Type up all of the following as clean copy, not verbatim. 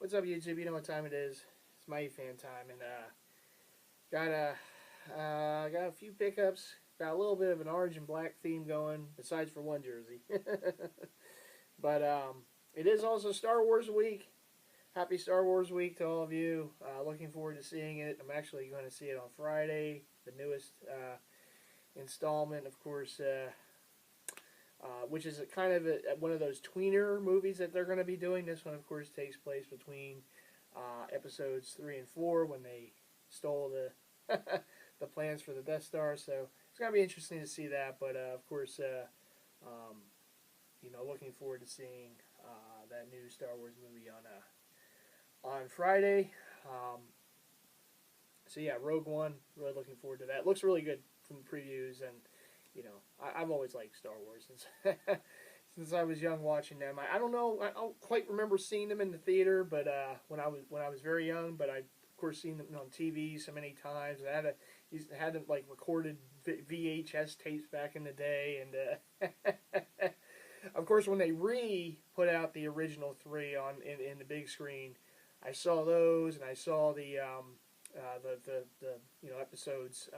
What's up, YouTube? You know what time it is. It's Mighty Fan time, and got a few pickups. Got a little bit of an orange and black theme going, besides for one jersey. But it is also Star Wars week. Happy Star Wars week to all of you. Looking forward to seeing it. I'm actually going to see it on Friday. The newest installment, of course, which is one of those tweener movies that they're going to be doing. This one, of course, takes place between episodes 3 and 4 when they stole the the plans for the Death Star. So it's going to be interesting to see that. But of course, looking forward to seeing that new Star Wars movie on Friday. So yeah, Rogue One. Really looking forward to that. Looks really good from the previews, and I've always liked Star Wars since I was young watching them. I don't know. I don't quite remember seeing them in the theater, but when I was very young. But I of course seen them on TV so many times. I had them like recorded VHS tapes back in the day, and of course when they put out the original 3 in the big screen, I saw those, and I saw the episodes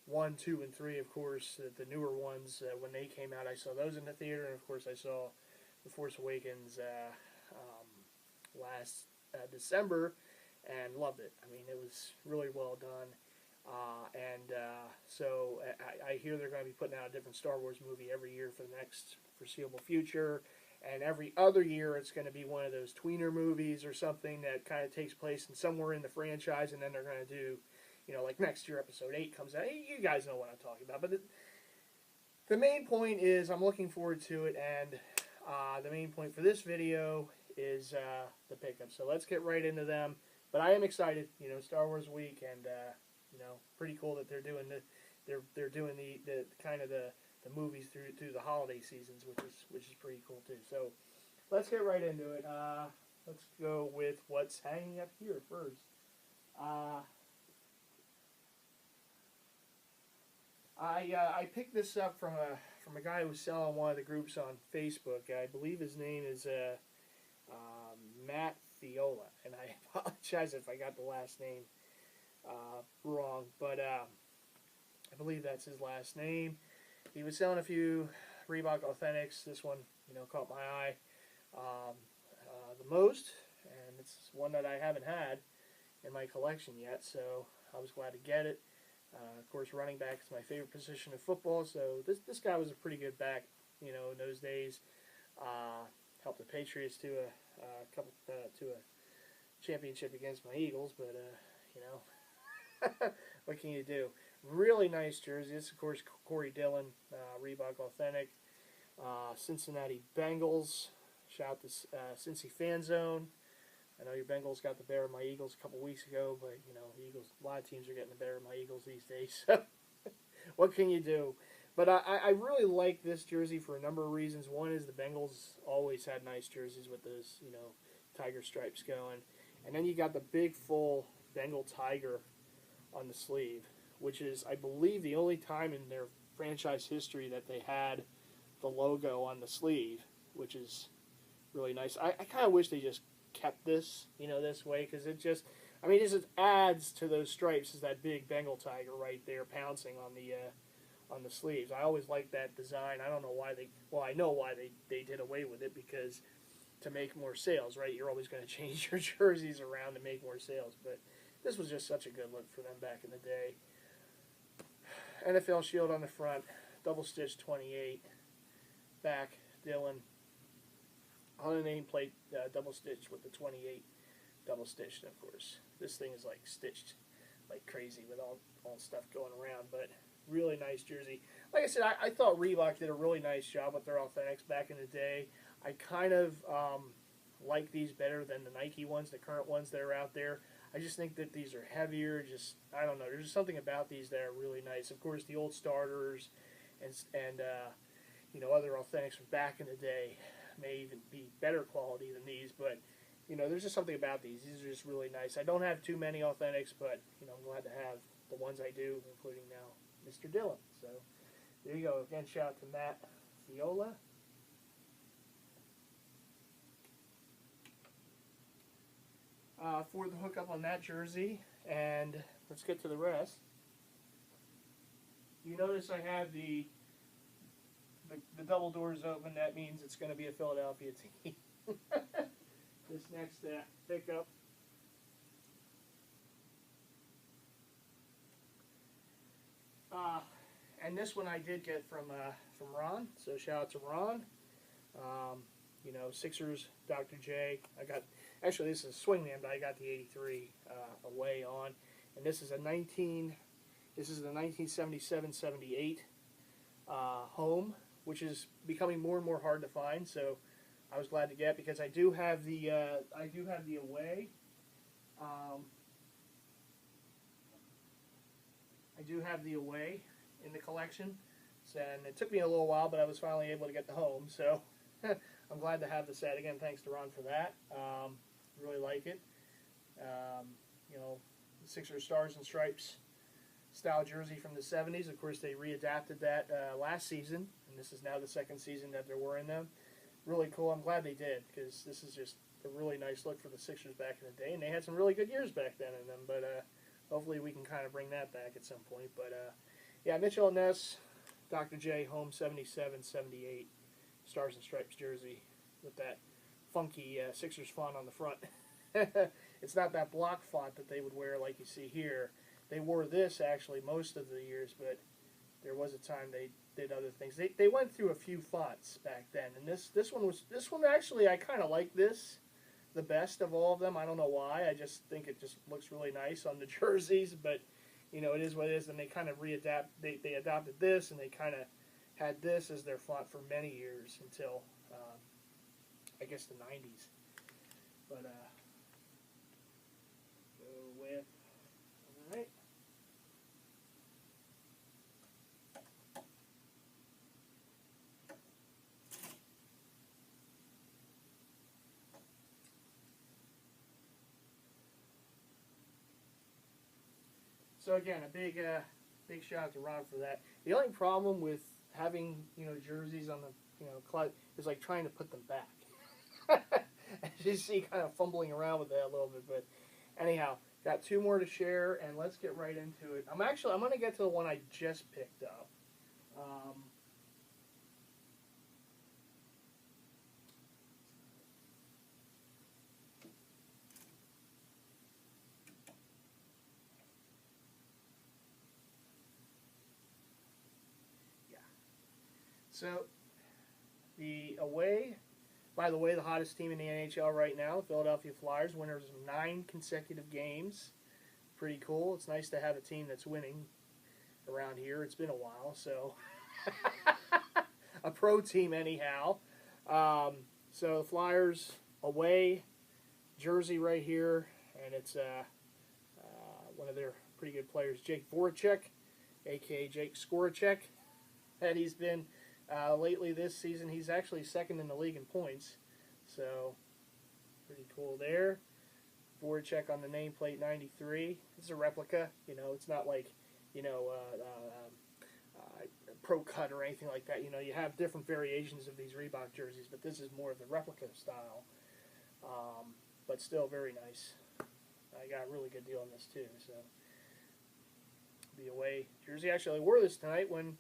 1, 2, and 3, of course, the newer ones, when they came out, I saw those in the theater, and of course I saw The Force Awakens last December, and loved it. I mean, it was really well done, so I hear they're going to be putting out a different Star Wars movie every year for the next foreseeable future, and every other year it's going to be one of those tweener movies or something that kind of takes place somewhere in the franchise, and then they're going to do, like next year, Episode 8 comes out. You guys know what I'm talking about. But the main point is I'm looking forward to it, and the main point for this video is the pickup. So let's get right into them. But I am excited. Star Wars week, and pretty cool that they're doing the kind of the movies through the holiday seasons, which is pretty cool too. So let's get right into it. Let's go with what's hanging up here first. I picked this up from a guy who was selling one of the groups on Facebook. I believe his name is Matt Fiola, and I apologize if I got the last name wrong, but I believe that's his last name. He was selling a few Reebok Authentics. This one, caught my eye the most, and it's one that I haven't had in my collection yet, so I was glad to get it. Of course, running back is my favorite position in football, so this guy was a pretty good back, in those days. Helped the Patriots to a championship against my Eagles, but what can you do? Really nice jersey. This, of course, Corey Dillon, Reebok Authentic, Cincinnati Bengals. Shout out to Cincy Fan Zone. I know your Bengals got the better of my Eagles a couple weeks ago, but, the Eagles, a lot of teams are getting the better of my Eagles these days. So what can you do? But I really like this jersey for a number of reasons. One is the Bengals always had nice jerseys with those, tiger stripes going. And then you got the big, full Bengal tiger on the sleeve, which is, I believe, the only time in their franchise history that they had the logo on the sleeve, which is really nice. I kind of wish they just kept this, this way, because it just adds to those stripes, is that big Bengal tiger right there pouncing on the sleeves. I always liked that design. I don't know why I know why they did away with it, because to make more sales, right? You're always going to change your jerseys around to make more sales, but this was just such a good look for them back in the day. NFL shield on the front, double stitch 28, back Dillon. On the nameplate, double stitched with the 28, double stitched, of course. This thing is like stitched like crazy with all stuff going around, but really nice jersey. Like I said, I thought Reebok did a really nice job with their Authentics back in the day. I kind of like these better than the Nike ones, the current ones that are out there. I just think that these are heavier. I don't know. There's just something about these that are really nice. Of course, the old starters and other Authentics from back in the day may even be better quality than these, but there's just something about these. These are just really nice. I don't have too many Authentics, but I'm glad to have the ones I do, including now Mr. Dillon. So there you go. Again, shout out to Matt Fiola. for the hookup on that jersey, and let's get to the rest. You notice I have the double doors open. That means it's going to be a Philadelphia team. This next pickup. And this one I did get from Ron, so shout out to Ron. You know, Sixers, Dr. J. I got, actually this is a swingman, but I got the 83 away on, and this is a 1977-78 home, which is becoming more and more hard to find. So I was glad to get, because I do have the away. I do have the away in the collection, and it took me a little while, but I was finally able to get the home. So I'm glad to have the set again. Thanks to Ron for that. Really like it. You know, Sixers Stars and Stripes style jersey from the 70s. Of course, they readapted that last season, and this is now the second season that they're wearing them. Really cool. I'm glad they did, because this is just a really nice look for the Sixers back in the day, and they had some really good years back then in them. But hopefully we can kind of bring that back at some point. But yeah, Mitchell and Ness, Dr. J, home 77-78 Stars and Stripes jersey with that funky Sixers font on the front. It's not that block font that they would wear like you see here. They wore this actually most of the years, but there was a time they did other things. They went through a few fonts back then, and this one actually, I kind of like this the best of all of them. I don't know why. I just think it just looks really nice on the jerseys, but you know, it is what it is. And they kind of they adopted this, and they kind of had this as their font for many years until I guess the 90s. But go with, all right. So again, a big shout out to Ron for that. The only problem with having, you know, jerseys on the, you know, is like trying to put them back. As you see, kind of fumbling around with that a little bit, but anyhow, got two more to share, and let's get right into it. I'm going to get to the one I just picked up. So, the away, by the way, the hottest team in the NHL right now, Philadelphia Flyers, winners of 9 consecutive games. Pretty cool. It's nice to have a team that's winning around here. It's been a while, so a pro team anyhow. So the Flyers away jersey right here, and it's one of their pretty good players, Jake Voracek, a.k.a. Jake Skoracek, and he's been lately this season, he's actually second in the league in points. So, pretty cool there. Voracek on the nameplate 93. It's a replica. You know, it's not like, you know, pro cut or anything like that. You know, you have different variations of these Reebok jerseys, but this is more of the replica style. But still very nice. I got a really good deal on this too. So, the away jersey. Actually, I wore this tonight when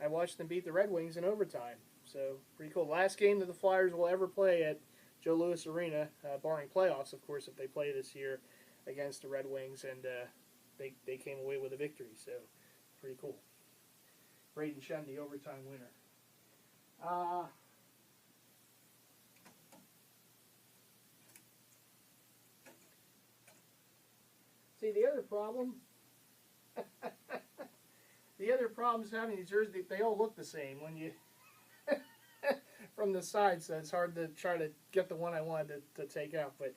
I watched them beat the Red Wings in overtime. So, pretty cool. Last game that the Flyers will ever play at Joe Louis Arena, barring playoffs, of course, if they play this year against the Red Wings, and they came away with a victory. So, pretty cool. Braden Shen, the overtime winner. See, the other problem... The other problem is having these jerseys, they all look the same when you from the side, so it's hard to try to get the one I wanted to take out. But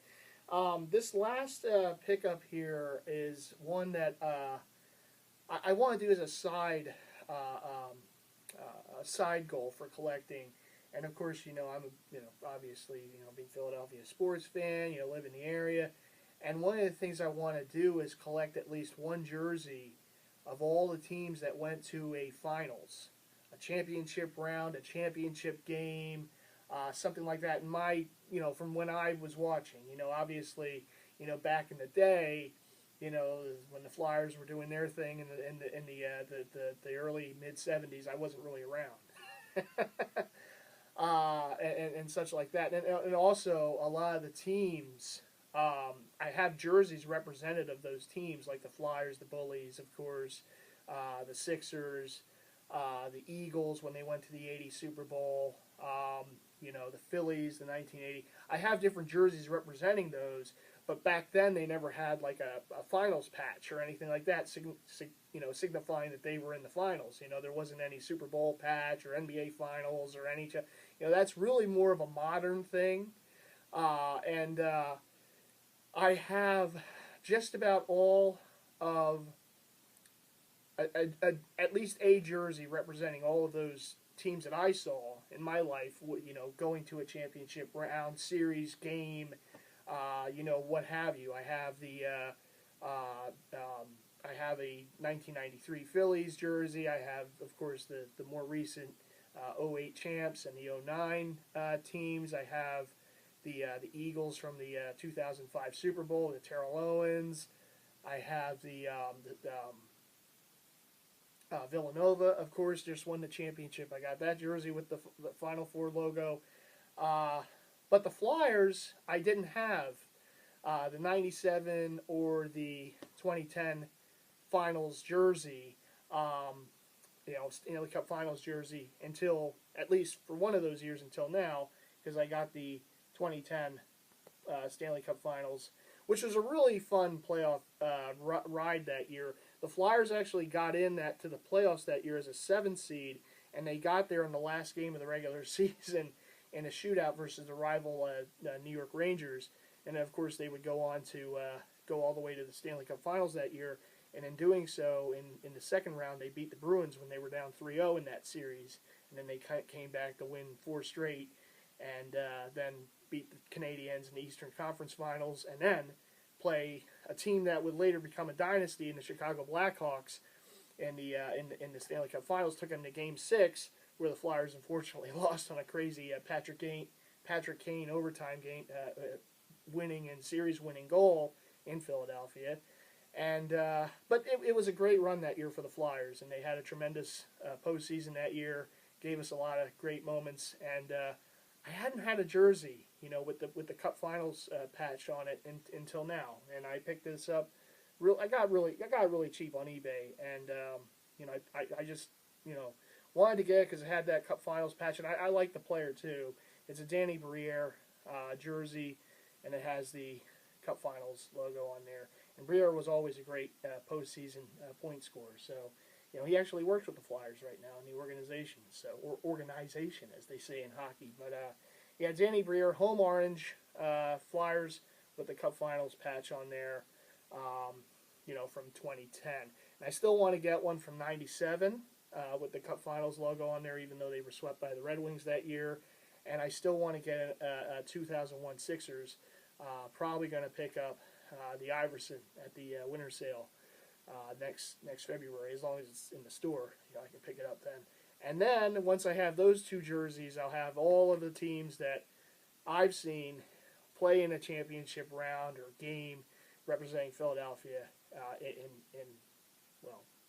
this last pickup here is one that I want to do as a side goal for collecting. And of course, you know, I'm obviously, you know, big Philadelphia sports fan, you know, live in the area. And one of the things I want to do is collect at least one jersey of all the teams that went to a finals, a championship round, a championship game, something like that. In my, you know, from when I was watching, you know, obviously, back in the day, when the Flyers were doing their thing in the early mid '70s, I wasn't really around, and such like that, and also a lot of the teams. I have jerseys representative of those teams, like the Flyers, the Bullies, of course, the Sixers, the Eagles when they went to the '80 Super Bowl. The Phillies, the 1980. I have different jerseys representing those, but back then they never had like a finals patch or anything like that, signifying that they were in the finals. There wasn't any Super Bowl patch or NBA finals or NHL. That's really more of a modern thing. And I have just about all of at least a jersey representing all of those teams that I saw in my life, going to a championship round, series, game, what have you. I have I have a 1993 Phillies jersey. I have, of course, the more recent '08 champs and the '09 teams. I have the Eagles from the 2005 Super Bowl, the Terrell Owens. I have the Villanova, of course, just won the championship. I got that jersey with the Final Four logo. But the Flyers, I didn't have the '97 or the 2010 Finals jersey, Stanley Cup Finals jersey, until, at least for one of those years until now, because I got the 2010 Stanley Cup Finals, which was a really fun playoff ride that year. The Flyers actually got to the playoffs that year as a 7th seed, and they got there in the last game of the regular season in a shootout versus the rival New York Rangers. And, of course, they would go on to go all the way to the Stanley Cup Finals that year. And in doing so, in the second round, they beat the Bruins when they were down 3-0 in that series. And then they came back to win 4 straight, and then beat the Canadiens in the Eastern Conference Finals, and then play a team that would later become a dynasty in the Chicago Blackhawks in the Stanley Cup Finals. Took them to Game 6, where the Flyers unfortunately lost on a crazy Patrick Kane overtime game, series-winning goal in Philadelphia. And but it was a great run that year for the Flyers, and they had a tremendous postseason that year. Gave us a lot of great moments, and I hadn't had a jersey, with the Cup Finals patch on it until now, and I picked this up. I got really cheap on eBay, and I just wanted to get it because it had that Cup Finals patch, and I like the player too. It's a Danny Briere jersey, and it has the Cup Finals logo on there. And Briere was always a great postseason point scorer. So, he actually works with the Flyers right now in the organization, or organization, as they say in hockey. But, Danny Briere, home orange, Flyers with the Cup Finals patch on there, from 2010. And I still want to get one from '97 with the Cup Finals logo on there, even though they were swept by the Red Wings that year. And I still want to get a 2001 Sixers. Probably going to pick up the Iverson at the winter sale next February, as long as it's in the store. I can pick it up then. And then once I have those 2 jerseys, I'll have all of the teams that I've seen play in a championship round or game representing Philadelphia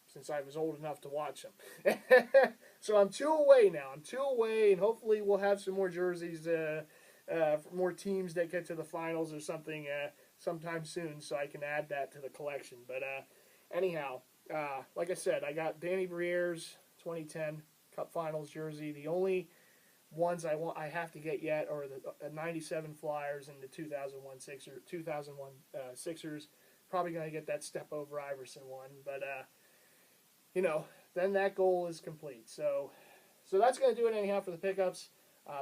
since I was old enough to watch them. So I'm 2 away now. And hopefully we'll have some more jerseys, more teams that get to the finals or something sometime soon, so I can add that to the collection. But anyhow, like I said, I got Danny Briere's 2010 Cup Finals jersey. The only ones I have to get yet are the '97 Flyers and the 2001 Sixers. Probably going to get that step over Iverson one, but then that goal is complete. So that's going to do it anyhow for the pickups.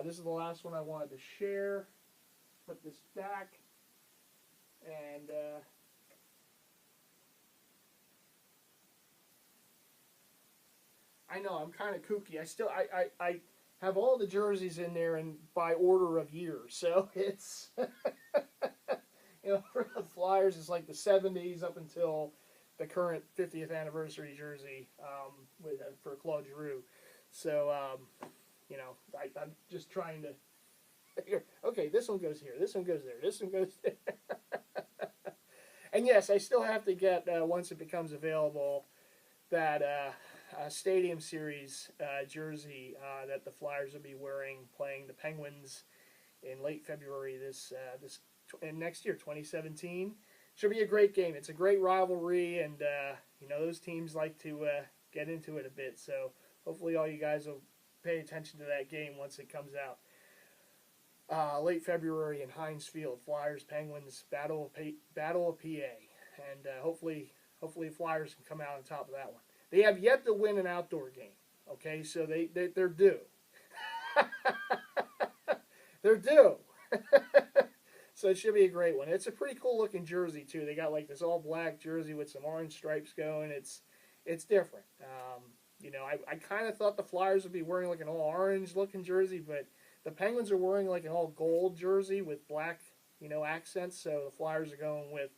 This is the last one I wanted to share. Put this back, and I know I'm kind of kooky. I have all the jerseys in there and by order of years. So it's for the Flyers, it's like the '70s up until the current 50th anniversary jersey for Claude Giroux. So I'm just trying to. Okay, this one goes here. This one goes there. This one goes there. And yes, I still have to get, once it becomes available, that Stadium Series jersey that the Flyers will be wearing, playing the Penguins in late February and next year, 2017. Should be a great game. It's a great rivalry, and those teams like to get into it a bit. So hopefully, all you guys will pay attention to that game once it comes out. Late February in Heinz Field, Flyers Penguins Battle of PA, and hopefully Flyers can come out on top of that one. They have yet to win an outdoor game. Okay, so they're due. They're due. So it should be a great one. It's a pretty cool looking jersey too. They got like this all black jersey with some orange stripes going. It's different. I kind of thought the Flyers would be wearing like an all orange looking jersey, but the Penguins are wearing like an all gold jersey with black, accents. So the Flyers are going with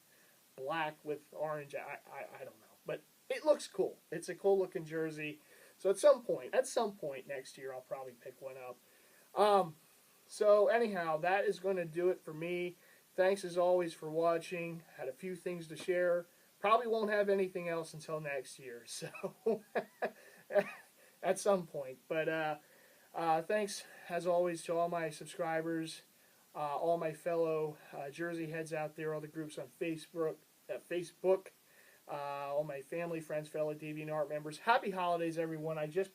black with orange. I don't know, but it looks cool. It's a cool looking jersey. So at some point next year, I'll probably pick one up. So anyhow, that is going to do it for me. Thanks as always for watching. Had a few things to share. Probably won't have anything else until next year. So at some point, but thanks as always to all my subscribers, all my fellow Jersey heads out there, all the groups on Facebook, all my family, friends, fellow DeviantArt members. Happy holidays, everyone. I just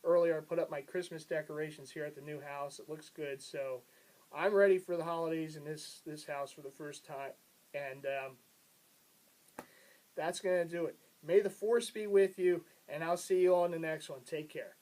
earlier I put up my Christmas decorations here at the new house. It looks good, so I'm ready for the holidays in this house for the first time, and that's going to do it. May the force be with you, and I'll see you on the next one. Take care.